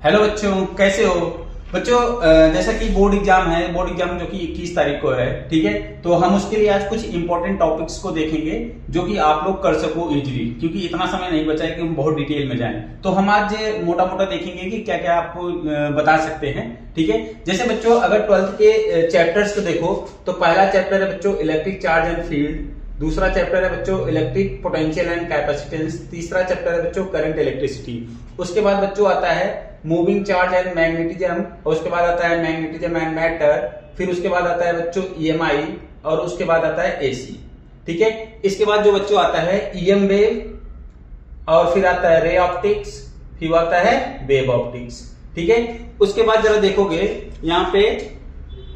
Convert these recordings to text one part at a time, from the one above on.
Hello बच्चों, कैसे हो बच्चों। जैसा कि बोर्ड एग्जाम है, बोर्ड एग्जाम जो कि 21 तारीख को है, ठीक है। तो हम उसके लिए आज कुछ इंपॉर्टेंट टॉपिक्स को देखेंगे जो कि आप लोग कर सको इजीली, क्योंकि इतना समय नहीं बचा है कि हम बहुत डिटेल में जाएं। तो हम आज मोटा मोटा देखेंगे कि क्या क्या आपको बता सकते हैं, ठीक है। जैसे बच्चों अगर 12th के चैप्टर्स को देखो तो पहला चैप्टर है बच्चों इलेक्ट्रिक चार्ज एंड फील्ड, दूसरा चैप्टर है बच्चों इलेक्ट्रिक पोटेंशियल एंड कैपेसिटेंस, तीसरा चैप्टर है बच्चों करंट इलेक्ट्रिसिटी। उसके बाद बच्चों आता है मूविंग चार्ज एंड मैग्नेटिज्म, और उसके बाद आता है मैग्नेटिज्म एंड मैटर, फिर उसके बाद आता है बच्चों ईएमआई, और उसके बाद आता है एसी, ठीक है। इसके बाद जो बच्चों आता है ईएम वेव, और फिर आता है रे ऑप्टिक्स, फिर आता है वेव ऑप्टिक्स, ठीक है। उसके बाद जरा देखोगे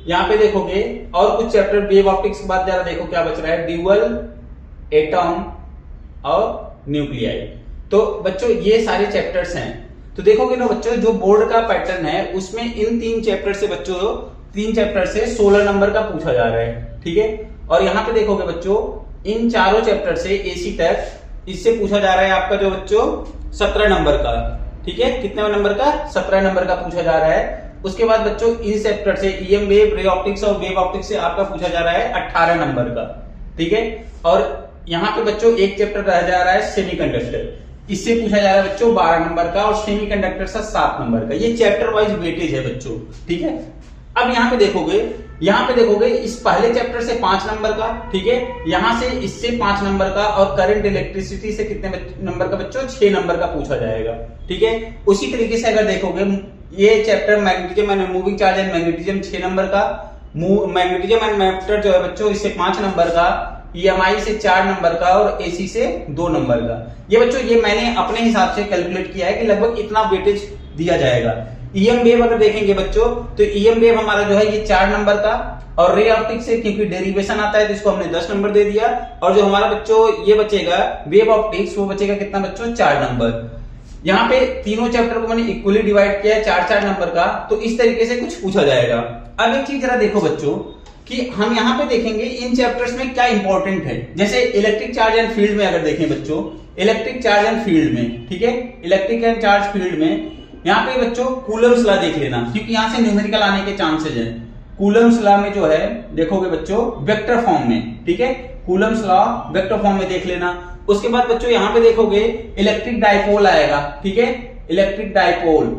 यहाँ पे देखोगे और कुछ चैप्टर वेव ऑप्टिक्स के बाद जरा देखो क्या बच रहा है, ड्यूअल, एटम और न्यूक्लियाई। तो बच्चों ये सारे चैप्टर्स हैं। तो देखोगे ना बच्चों, जो बोर्ड का पैटर्न है उसमें इन तीन चैप्टर से बच्चों 16 नंबर का पूछा जा रहा है, ठीक है। और यहाँ पे देखोगे बच्चों इन चारों चैप्टर से एसी तक इससे पूछा जा रहा है आपका जो बच्चों 17 नंबर का, ठीक है। कितने नंबर का? 17 नंबर का पूछा जा रहा है। उसके बाद बच्चों इन चैप्टर से ईएम वेव, रे ऑप्टिक्स और वेव ऑप्टिक्स से आपका पूछा जा रहा है 18 नंबर का, ठीक है। और यहाँ पे बच्चों एक चैप्टर रह जा रहा है सेमीकंडक्टर, इससे पूछा जा रहा है बच्चों 12 नंबर का, और सेमीकंडक्टर से 7 नंबर का। ये चैप्टर वाइज वेटेज है बच्चों, ठीक है। अब यहाँ पे देखोगे इस पहले चैप्टर से 5 नंबर का, ठीक है। यहां से इससे 5 नंबर का, और करंट इलेक्ट्रिसिटी से कितने नंबर का बच्चों? 6 नंबर का पूछा जाएगा, ठीक है। उसी तरीके से अगर देखोगे ये chapter magnetism and moving charge and magnetism 6 number का, मैग्नेटिज्म एंड मैटर जो है बच्चों इससे 5 नंबर का, ईएमआई से 4 नंबर का, और एसी से 2 नंबर का। ये बच्चों ये मैंने अपने हिसाब से कैलकुलेट किया है कि लगभग इतना वेटेज दिया जाएगा। ईएम वेव अगर देखेंगे बच्चों तो ईएम वेव हमारा जो है ये 4 नंबर का, और रे ऑप्टिक्स से क्योंकि डेरिवेशन आता है तो इसको हमने 10 नंबर दे दिया, और जो हमारा बच्चों ये बचेगा वेव ऑप्टिक्स वो बचेगा कितना बच्चों? 4 नंबर। यहाँ पे तीनों चैप्टर को मैंने इक्वली डिवाइड किया है 4-4 नंबर का। तो इस तरीके से कुछ पूछा जाएगा। अब एक चीज जरा देखो बच्चों कि हम यहाँ पे देखेंगे इन चैप्टर्स में क्या इंपॉर्टेंट है। जैसे इलेक्ट्रिक चार्ज एंड फील्ड में अगर देखें बच्चों, इलेक्ट्रिक चार्ज एंड फील्ड में, ठीक है, इलेक्ट्रिक एंड चार्ज फील्ड में यहाँ पे बच्चों कूलम्स लॉ देख लेना, क्योंकि यहाँ से न्यूमेरिकल आने के चांसेस हैं। कूलम्स लॉ में जो है देखोगे बच्चों वेक्टर फॉर्म में, ठीक है, कूलम्स लॉ वेक्टर फॉर्म में देख लेना। उसके बाद बच्चों यहाँ पे देखोगे इलेक्ट्रिक डाइपोल आएगा, ठीक है, इलेक्ट्रिक डाइपोल,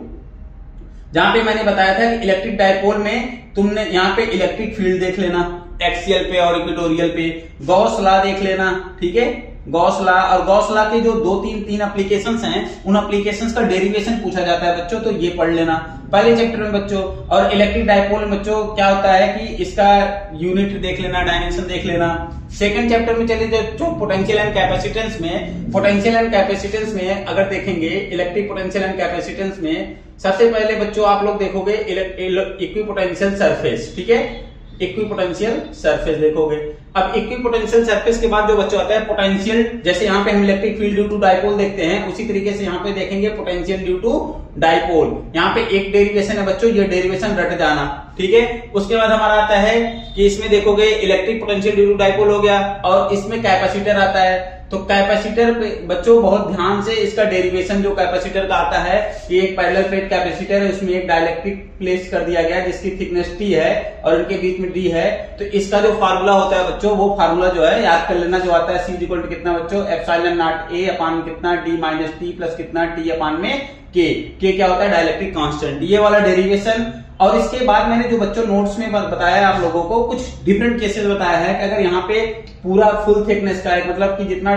जहां पे मैंने बताया था कि इलेक्ट्रिक डाइपोल में तुमने यहाँ पे इलेक्ट्रिक फील्ड देख लेना एक्सियल पे और इक्वेटोरियल पे। गॉस लॉ देख लेना, ठीक है, गॉस लॉ। और गॉस लॉ के जो 2-3 एप्लीकेशंस हैं उन एप्लीकेशंस का डेरिवेशन पूछा जाता है बच्चों, तो ये पढ़ लेना पहले चैप्टर में बच्चों। और इलेक्ट्रिक डाइपोल में बच्चों क्या होता है कि इसका यूनिट देख लेना, डायमेंशन देख लेना। सेकंड चैप्टर में चले जो पोटेंशियल एंड कैपेसिटेंस में, पोटेंशियल एंड कैपेसिटेंस में अगर देखेंगे इलेक्ट्रिक पोटेंशियल एंड कैपेसिटेंस में सबसे पहले बच्चों आप लोग देखोगे इक्विपोटेंशियल सरफेस, ठीक है, इक्विपोटेंशियल सरफेस देखोगे। अब इक्विपोटेंशियल सरफेस के बाद जो बच्चों आता है पोटेंशियल, जैसे यहाँ पे हम electric field due to dipole देखते हैं, उसी तरीके से यहाँ पे देखेंगे पोटेंशियल ड्यू टू डाइपोल। यहाँ पे एक डेरिवेशन है बच्चों, ये डेरिवेशन रट जाना, ठीक है। उसके बाद हमारा आता है कि इसमें देखोगे electric potential due to dipole हो गया, और इसमें कैपेसिटर आता है। तो कैपेसिटर पे बच्चों बहुत ध्यान से इसका डेरिवेशन जो कैपेसिटर का आता है, ये एक पैरेलल प्लेट कैपेसिटर है, उसमें एक डाइलेक्ट्रिक प्लेस कर दिया गया जिसकी थिकनेस टी है और इनके बीच में डी है। तो इसका जो फार्मूला होता है बच्चों, वो फार्मूला जो है याद कर लेना, जो आता है C इक्वल टू कितना बच्चों? एप्सिलॉन नॉट A अपान कितना D माइनस टी प्लस कितना T अपान में K क्या होता है? डाइलेक्ट्रिक कांस्टेंट, ये वाला डेरिवेशन। और इसके बाद मैंने जो बच्चों नोट्स में बताया आप लोगों को कुछ डिफरेंट केसेस बताया है कि अगर यहाँ पे पूरा फुल थिकनेस का है, मतलब कि जितना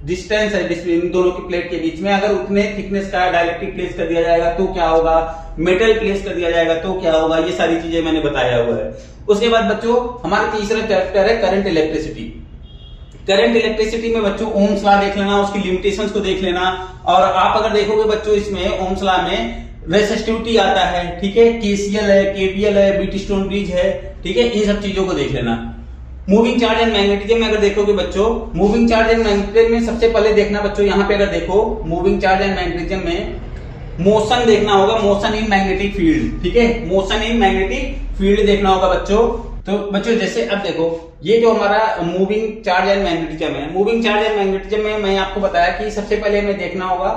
डिस्टेंस है इन दोनों की प्लेट के बीच में, अगर उतने थिकनेस का डाइलेक्ट्रिक प्लेस कर दिया जाएगा तो क्या होगा, मेटल प्लेस कर दिया जाएगा तो क्या होगा, ये सारी चीजें मैंने बताया हुआ है। उसके बाद बच्चों हमारा तीसरा चैप्टर है करंट इलेक्ट्रिसिटी। करंट इलेक्ट्रिसिटी में बच्चों ओम्स लॉ देख लेना, उसकी लिमिटेशंस को देख लेना। और आप अगर देखोगे बच्चों इसमें ओम्स लॉ में रेसिस्टिविटी आता है, ठीक है, केसीएल है, केवीएल है, बीटस्टोन ब्रिज है, ठीक है, इन सब चीजों को देख लेना। मूविंग चार्ज एंड मैग्नेटिज्म में अगर देखोगे बच्चों, मूविंग चार्ज एंड मैग्नेटिज्म में सबसे पहले देखना बच्चों, यहाँ पे अगर देखो मूविंग चार्ज एंड मैग्नेटिज्म में मोशन देखना होगा, मोशन इन मैग्नेटिक फील्ड, ठीक है, मोशन इन मैग्नेटिक फील्ड देखना होगा बच्चों। तो बच्चों जैसे अब देखो ये जो हमारा मूविंग चार्ज एंड मैग्नेटिज्म है, मूविंग चार्ज एंड मैग्नेटिज्म में मैं आपको बताया कि सबसे पहले हमें देखना होगा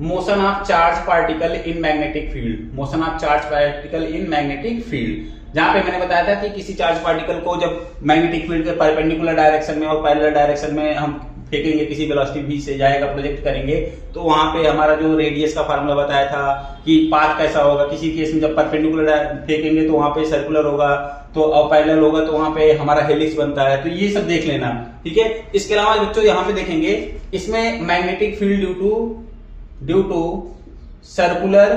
motion of charge particle in magnetic field, motion of charge particle in magnetic field, जहां पे मैंने बताया था कि किसी चार्ज पार्टिकल को जब मैग्नेटिक फील्ड के परपेंडिकुलर डायरेक्शन में और पैरेलल डायरेक्शन में हम फेंकेंगे, किसी वेलोसिटी v से जाएगा, प्रोजेक्ट करेंगे, तो वहां पे हमारा जो रेडियस का फार्मूला बताया था कि पाथ कैसा होगा, किसी केस में जब परपेंडिकुलर फेंकेंगे तो वहां पे सर्कुलर होगा, तो और पैरेलल होगा तो वहां पे हमारा हेलिक्स बनता है। तो ये सब देख लेना, ठीक है। इसके अलावा बच्चों यहाँ पे देखेंगे, इसमें magnetic field due to circular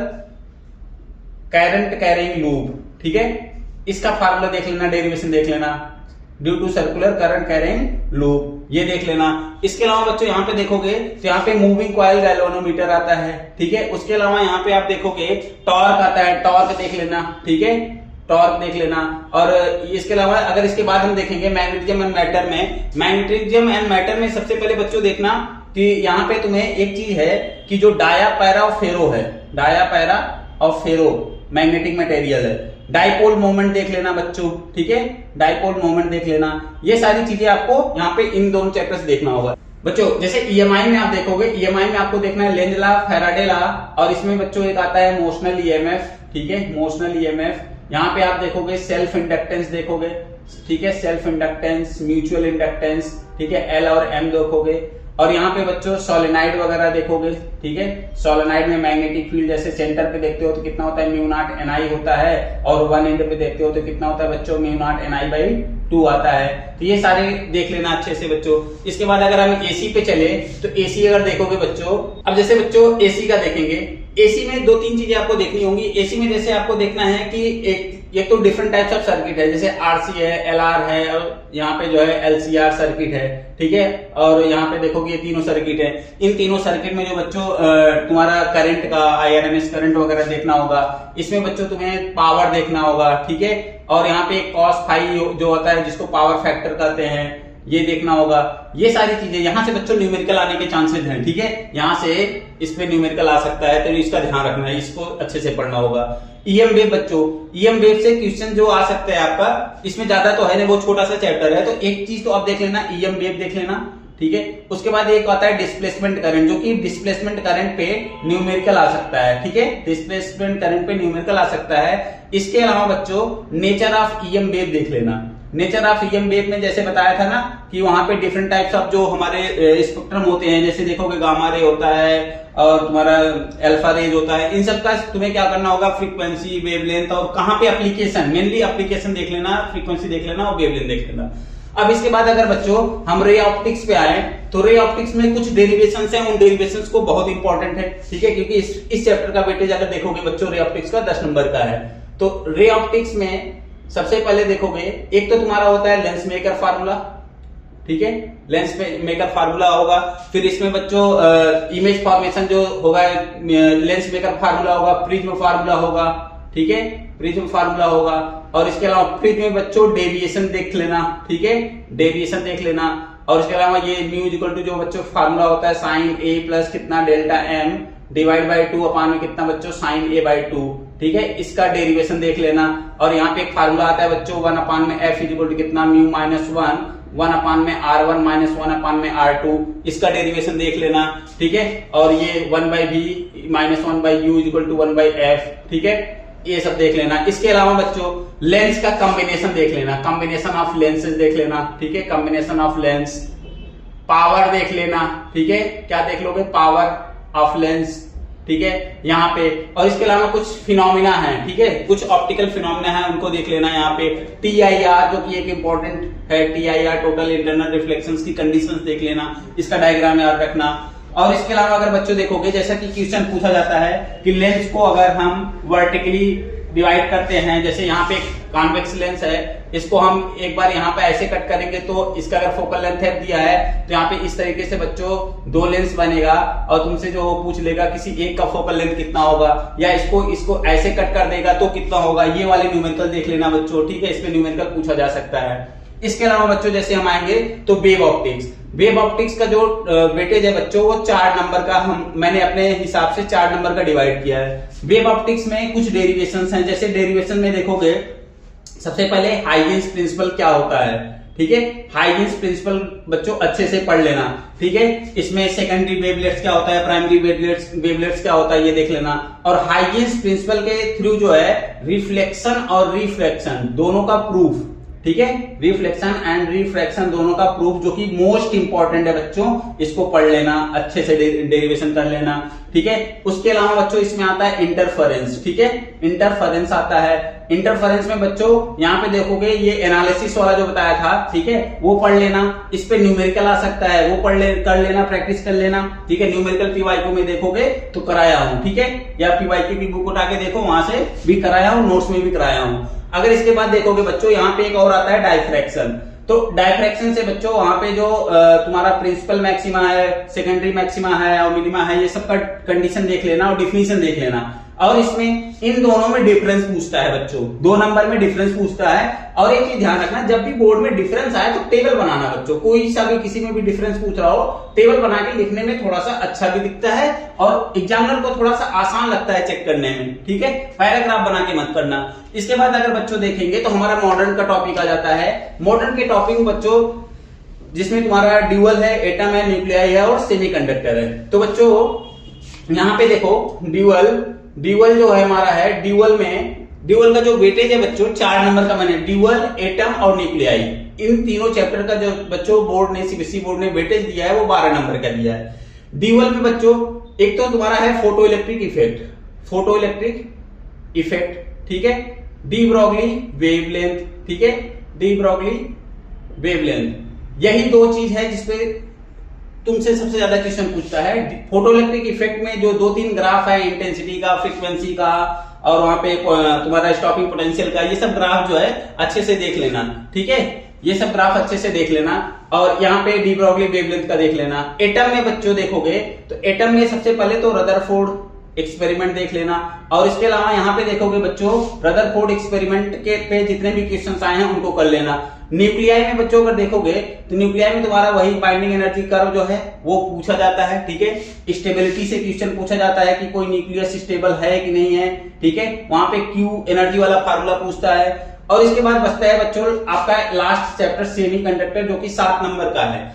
current carrying loop, ठीक है, इसका फार्मूला देख लेना, डेरिवेशन देख लेना, due to circular current carrying loop, ये देख लेना। इसके अलावा बच्चों यहाँ पे देखोगे तो यहाँ पे मूविंग कॉइल गैल्वेनोमीटर आता है, ठीक है। उसके अलावा यहाँ पे आप देखोगे टॉर्क आता है, टॉर्क देख लेना, ठीक है, टॉर्क देख लेना। और इसके अलावा अगर इसके बाद हम देखेंगे मैग्नेटिज्म एंड मैटर में, मैग्नेटिज्म एंड मैटर में सबसे पहले बच्चों देखना कि यहाँ पे तुम्हें एक चीज है कि जो डाया पैरा ऑफ फेरो है, dia para of ferro magnetic material है, डाइपोल मोमेंट देख लेना बच्चों, ठीक है, डाइपोल मोमेंट देख लेना। ये सारी चीजें आपको यहाँ पे इन दोनों चैप्टर्स देखना होगा बच्चों। जैसे ईएमआई में आप देखोगे, ईएमआई में आपको देखना है लेंज लॉ, फैराडे लॉ, और इसमें बच्चों एक आता है मोशनल ईएमएफ, ठीक है, मोशनल ईएमएफ। यहाँ पे आप देखोगे सेल्फ इंडक्टेंस देखोगे, ठीक है, सेल्फ इंडक्टेंस, म्यूचुअल इंडक्टेंस, ठीक है, एल और एम देखोगे। और यहाँ पे बच्चों सोलेनाइड वगैरह देखोगे, ठीक है, सोलेनाइड में मैग्नेटिक फील्ड जैसे सेंटर पे देखते हो तो कितना होता है, म्यू नॉट एनआई होता है, और वन एंड पे देखते हो तो कितना होता है बच्चों, म्यू नॉट एनआई बाई 2 आता है। तो ये सारे देख लेना अच्छे से बच्चों। इसके बाद अगर हम एसी पे चले तो एसी अगर देखोगे बच्चों, अब जैसे बच्चों एसी का देखेंगे, एसी में 2-3 चीजें आपको देखनी होंगी। एसी में जैसे आपको देखना है कि एक तो डिफरेंट टाइप्स ऑफ सर्किट है, जैसे आरसी है, एलआर है, और यहाँ पे जो है एलसीआर सर्किट है, ठीक है, और यहाँ पे देखोगे ये तीनों सर्किट है। इन तीनों सर्किट में जो बच्चों तुम्हारा करंट का आईआरएमएस करंट वगैरह देखना होगा। इसमें बच्चों तुम्हें पावर देखना होगा, ठीक है, और यहाँ पे कॉस फाई जो होता है जिसको पावर फैक्टर कहते हैं, ये देखना होगा। ये सारी चीजें यहाँ से बच्चों न्यूमेरिकल आने के चांसेस हैं, ठीक है, यहाँ से इस पे न्यूमेरिकल आ सकता है, तो इसका ध्यान रखना है, इसको अच्छे से पढ़ना होगा। ईएम वेव बच्चों, ईएम वेव से क्वेश्चन जो आ सकता है आपका, इसमें ज्यादा तो है नहीं, वो छोटा सा चैप्टर है, तो एक चीज तो आप देख लेना, ईएम वेव देख लेना, ठीक है। उसके बाद एक आता है डिस्प्लेसमेंट करंट, जो कि डिस्प्लेसमेंट करंट पे न्यूमेरिकल आ सकता है, ठीक है, डिस्प्लेसमेंट करंट पे न्यूमेरिकल आ सकता है। इसके अलावा बच्चों नेचर ऑफ ईएम वेव देख लेना। नेचर ऑफ ईएम वेव में जैसे बताया था ना कि वहां पे डिफरेंट टाइप्स ऑफ जो हमारे स्पेक्ट्रम होते हैं, जैसे देखोगे गामा रे होता है और तुम्हारा अल्फा रेज होता है, इन सब का तुम्हें क्या करना होगा, फ्रीक्वेंसी, वेवलेंथ, और कहां पे एप्लीकेशन, मेनली एप्लीकेशन देख लेना, फ्रीक्वेंसी देख लेना और वेवलेंथ देख लेना। अब इसके बाद अगर बच्चों हम रे ऑप्टिक्स पे आए तो रे ऑप्टिक्स में कुछ डेरिवेशंस हैं, उन डेरिवेशंस को बहुत इंपॉर्टेंट है, ठीक है, क्योंकि इस चैप्टर का वेटेज अगर देखोगे बच्चों रे ऑप्टिक्स का 10 नंबर का है। तो रे ऑप्टिक्स में सबसे पहले देखोगे एक तो तुम्हारा होता है लेंस मेकर फार्मूला, ठीक है, लेंस मेकर फार्मूला होगा। फिर इसमें बच्चों इमेज फॉर्मेशन जो होगा, लेंस मेकर फार्मूला होगा, प्रिज्म फार्मूला होगा, ठीक है, प्रिज्म फार्मूला होगा। और इसके अलावा प्रिज्म में बच्चों डेविएशन देख लेना, ठीक है, डेविएशन देख लेना। और इसके अलावा ये म्यू इक्वल टू जो बच्चों फार्मूला होता है साइन ए प्लस कितना डेल्टा एम डिवाइड बाई 2 अपान में कितना बच्चों साइन ए बाई 2, ठीक है, इसका डेरिवेशन देख लेना। और यहाँ पे एक फार्मूला आता है बच्चों 1 अपान में एफ इक्वल टू कितना म्यू माइनस 1 अपान में R1 माइनस 1 अपान में R2, इसका डेरिवेशन देख लेना, ठीक है। और ये 1 by v minus 1 by u equal to 1 by f, ठीक है, ये सब देख लेना। इसके अलावा बच्चों लेंस का कॉम्बिनेशन देख लेना, कॉम्बिनेशन ऑफ लेंसेज देख लेना, ठीक है, कॉम्बिनेशन ऑफ लेंस। पावर देख लेना, ठीक है, क्या देख लोगे, पावर ऑफ लेंस, ठीक है, यहाँ पे। और इसके अलावा कुछ फिनोमिना है, ठीक है, कुछ ऑप्टिकल फिनोमिना है, उनको देख लेना। यहाँ पे TIR जो कि एक इंपॉर्टेंट है, TIR टोटल इंटरनल रिफ्लेक्शंस की कंडीशंस देख लेना, इसका डायग्राम याद रखना। और इसके अलावा अगर बच्चों देखोगे जैसा कि क्वेश्चन पूछा जाता है कि लेंस को अगर हम वर्टिकली डिवाइड करते हैं, जैसे यहाँ पे कॉन्वेक्स लेंस है, इसको हम एक बार यहाँ पे ऐसे कट करेंगे तो इसका अगर फोकल लेंथ एफ दिया है तो यहाँ पे इस तरीके से बच्चों 2 लेंस बनेगा, और तुमसे जो पूछ लेगा किसी एक का फोकल लेंथ कितना होगा, या इसको ऐसे कट कर देगा तो कितना होगा, ये वाले न्यूमेरिकल देख लेना बच्चों, ठीक है, इसमें न्यूमेरिकल पूछा जा सकता है। इसके अलावा बच्चों जैसे हम आएंगे तो वेव ऑप्टिक्स, वेव ऑप्टिक्स का जो वेटेज है बच्चों वो 4 नंबर का, मैंने अपने हिसाब से 4 नंबर का डिवाइड किया है। वेव ऑप्टिक्स में कुछ डेरिवेशंस हैं, जैसे डेरिवेशन में देखोगे सबसे पहले हाइजेंस प्रिंसिपल क्या होता है, ठीक ठीक है। हाइजीन्स प्रिंसिपल बच्चों अच्छे से पढ़ लेना, ठीक है। इसमें सेकेंडरी वेवलेट्स क्या होता है, प्राइमरी वेवलेट्स क्या होता है, ये देख लेना। और हाइजीन्स प्रिंसिपल के थ्रू जो है रिफ्लेक्शन और रिफ्रैक्शन दोनों का प्रूफ, ठीक है, रिफ्लेक्शन एंड रिफ्रैक्शन दोनों का प्रूफ, जो कि मोस्ट इंपॉर्टेंट है बच्चों, इसको पढ़ लेना, अच्छे से डेरिवेशन कर लेना, ठीक है। उसके अलावा बच्चों इसमें आता है इंटरफेरेंस, ठीक है, इंटरफेरेंस आता है। इंटरफेरेंस में बच्चों यहाँ पे देखोगे ये एनालिसिस वाला जो बताया था, ठीक है, वो पढ़ लेना। इस पे न्यूमेरिकल आ सकता है, वो कर लेना, प्रैक्टिस कर लेना, ठीक है। न्यूमेरिकल पीवाईक्यू में देखोगे तो कराया हूं, ठीक है, या पीवाईक्यू की बुक उठा के देखो, वहां से भी कराया हूं, नोट्स में भी कराया हूं। अगर इसके बाद देखोगे बच्चों यहाँ पे एक और आता है डाइफ्रैक्शन। तो डाइफ्रैक्शन से बच्चों वहां पे जो तुम्हारा प्रिंसिपल मैक्सिमा है, सेकेंडरी मैक्सिमा है और मिनिमा है, ये सब का कंडीशन देख लेना और डिफिनीशन देख लेना। और इसमें इन दोनों में डिफरेंस पूछता है बच्चों, 2 नंबर में डिफरेंस पूछता है। और एक चीज ध्यान रखना, जब भी बोर्ड में डिफरेंस आए तो टेबल बनाना बच्चों, कोई सा भी किसी में भी डिफरेंस पूछ रहा हो, टेबल बना के लिखने में थोड़ा सा अच्छा भी दिखता है और एग्जामिनर को थोड़ा सा आसान लगता है चेक करने में, ठीक है। पैराग्राफ बना के मत करना। इसके बाद अगर बच्चों देखेंगे तो हमारा मॉडर्न का टॉपिक आ जाता है। मॉडर्न के टॉपिक बच्चों जिसमें तुम्हारा ड्यूअल है, एटम है, न्यूक्लियाई है और सेमीकंडक्टर है। तो बच्चों यहाँ पे देखो ड्यूअल जो है हमारा है, ड्यूअल का जो वेटेज है बच्चों 4 नंबर का बने, ड्यूअल, एटम और न्यूक्लियाई, इन तीनों चैप्टर का जो बच्चों बोर्ड ने, सीबीएसई बोर्ड ने वेटेज दिया है वो 12 नंबर का दिया है। ड्यूअल में बच्चों एक तो तुम्हारा है फोटो इलेक्ट्रिक इफेक्ट, ठीक है, डी ब्रॉगली वेवलेंथ, ठीक है, डी ब्रॉगली वेवलेंथ, यही 2 चीज है जिसपे तुमसे सबसे ज्यादा क्वेश्चन पूछता है। फोटो इलेक्ट्रिक इफेक्ट में जो 2-3 ग्राफ है, इंटेंसिटी का, फ्रीक्वेंसी का और वहां पे तुम्हारा स्टॉपिंग पोटेंशियल का, ये सब ग्राफ जो है अच्छे से देख लेना, ठीक है, ये सब ग्राफ अच्छे से देख लेना। और यहाँ पे डी ब्रॉगली वेवलेंथ का देख लेना। एटम में बच्चों देखोगे तो एटम में सबसे पहले तो रदरफोर्ड एक्सपेरिमेंट देख लेना। और इसके अलावा यहाँ पे देखोगे बच्चों रदरफोर्ड एक्सपेरिमेंट के पे जितने भी क्वेश्चंस आए हैं उनको कर लेना। न्यूक्लियाई में बच्चों अगर देखोगे तो न्यूक्लियाई में तुम्हारा वही बाइंडिंग एनर्जी कर्व जो है वो पूछा जाता है, ठीक है। स्टेबिलिटी से क्वेश्चन पूछा जाता है कि कोई न्यूक्लियस स्टेबल है कि नहीं है, ठीक है, वहां पे क्यू एनर्जी वाला फार्मूला पूछता है। और इसके बाद बचता है बच्चों आपका लास्ट चैप्टर सेमीकंडक्टर, जो कि 7 नंबर का है।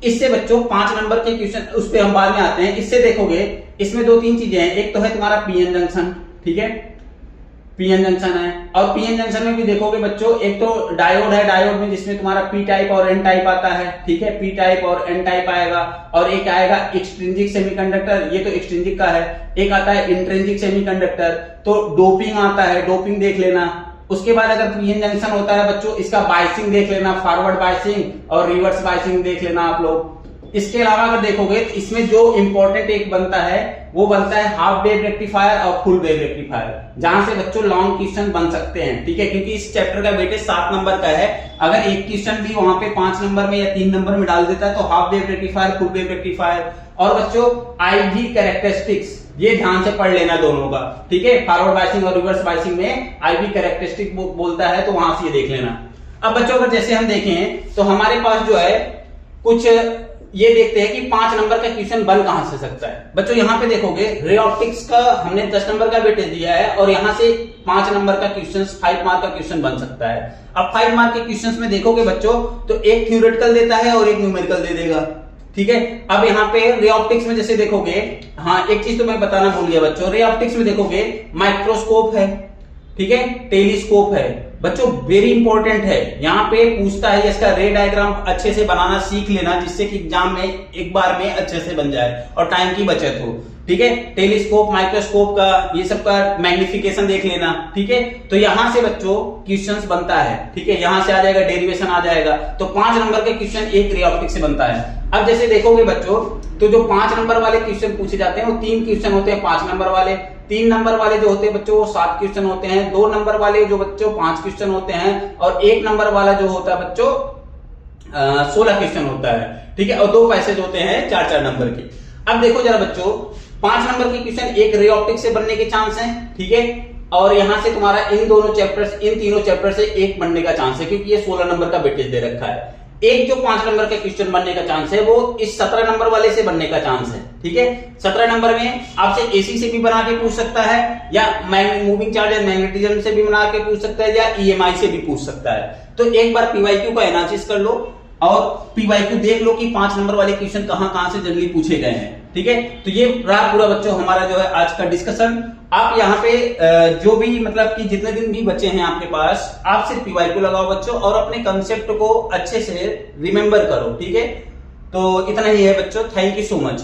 इससे बच्चों 5 नंबर के क्वेश्चन उस पे हम बाद में आते हैं। इससे देखोगे इसमें 2-3 चीजें हैं। एक तो है तुम्हारा पीएन जंक्शन, ठीक है, पीएन जंक्शन है। और पीएन जंक्शन में भी देखोगे बच्चों एक तो डायोड है, डायोड में जिसमें तुम्हारा पी टाइप और एन टाइप आता है, ठीक है, पी टाइप और एन टाइप आएगा। और एक आएगा एक्सट्रिंजिक सेमीकंडक्टर, ये तो एक्सट्रिंजिक का है। एक आता है इंट्रिंजिक सेमीकंडक्टर, तो डोपिंग आता है, डोपिंग देख लेना। उसके बाद अगर पीएन जंक्शन होता है बच्चों, इसका बाइसिंग देख लेना, फॉरवर्ड बाइसिंग और रिवर्स बाइसिंग देख लेना आप लोग। इसके अलावा अगर देखोगे तो इसमें जो इंपॉर्टेंट एक बनता है वो बनता है हाफ वेव रेक्टिफायर और फुल वेव रेक्टिफायर, जहां से बच्चों लॉन्ग क्वेश्चन बन सकते हैं, ठीक है, क्योंकि इस चैप्टर का वेटेज 7 नंबर का है। अगर एक क्वेश्चन भी वहां पे 5 नंबर में या 3 नंबर में डाल देता है तो half wave rectifier, full wave rectifier. और बच्चों आईवी कैरेक्टरिस्टिक्स ये ध्यान से पढ़ लेना दोनों का, ठीक है, फॉरवर्ड बाइसिंग और रिवर्स बाइसिंग में आईवी कैरेक्टरिस्टिक बोलता है, तो वहां से ये देख लेना। अब बच्चों अगर जैसे हम देखें तो हमारे पास जो है कुछ ये देखते हैं कि 5 नंबर का क्वेश्चन बन कहां से सकता है। बच्चों यहाँ पे देखोगे रे ऑप्टिक्स का हमने 10 नंबर का वेटेज दिया है और यहाँ से 5 नंबर का क्वेश्चन, 5 मार्क का क्वेश्चन बन सकता है। अब 5 मार्क के क्वेश्चन में देखोगे बच्चों तो एक थ्योरेटिकल देता है और एक न्यूमेरिकल दे देगा, ठीक है। अब यहाँ पे रे ऑप्टिक्स में जैसे देखोगे, हाँ एक चीज तो मैं बताना भूल गया बच्चों, रे ऑप्टिक्स में देखोगे माइक्रोस्कोप है, ठीक है, टेलीस्कोप है। बच्चों वेरी इंपॉर्टेंट है, यहाँ पे पूछता है इसका रे डायग्राम अच्छे से बनाना सीख लेना, जिससे कि एग्जाम में एक बार में अच्छे से बन जाए और टाइम की बचत हो, ठीक है। टेलीस्कोप, माइक्रोस्कोप का ये सब का मैग्निफिकेशन देख लेना, ठीक है। तो यहां से बच्चों क्वेश्चंस बनता है, ठीक है, यहां से आ जाएगा, डेरिवेशन आ जाएगा। तो 5 नंबर के क्वेश्चन एक रे ऑप्टिक्स से बनता है। अब जैसे देखोगे बच्चों तो जो 5 नंबर वाले क्वेश्चन पूछे जाते हैं वो 3 क्वेश्चन होते हैं 5 नंबर वाले। 3 नंबर वाले जो होते हैं बच्चों वो 7 क्वेश्चन होते हैं। 2 नंबर वाले जो बच्चों 5 क्वेश्चन होते हैं और 1 नंबर वाला जो होता है बच्चों 16 क्वेश्चन होता है, ठीक है। और 2 पैसेज होते हैं 4-4 नंबर के। अब देखो जरा बच्चों 5 नंबर के क्वेश्चन एक रे ऑप्टिक्स से बनने के चांस है, ठीक है। और यहां से तुम्हारा इन तीनों चैप्टर से एक बनने का चांस है, क्योंकि ये 16 नंबर का वेटेज दे रखा है। एक जो 5 नंबर का क्वेश्चन बनने का चांस है वो इस 17 नंबर वाले से बनने का चांस है, ठीक है। 17 नंबर में आपसे एसी से भी बना के पूछ सकता है, या मूविंग चार्ज एंड मैग्नेटिज्म से भी बना के पूछ सकता है, या ईएमआई से भी पूछ सकता है। तो एक बार पीवाईक्यू का एनालिसिस कर लो और पीवाईक्यू देख लो कि 5 नंबर वाले क्वेश्चन कहां से जनरली पूछे गए हैं, ठीक है। तो ये रहा पूरा बच्चों हमारा जो है आज का डिस्कशन। आप यहाँ पे जो भी मतलब कि जितने दिन भी बच्चे हैं आपके पास, आप सिर्फ पीवाईक्यू लगाओ बच्चों और अपने कंसेप्ट को अच्छे से रिमेंबर करो, ठीक है। तो इतना ही है बच्चों, थैंक यू सो मच।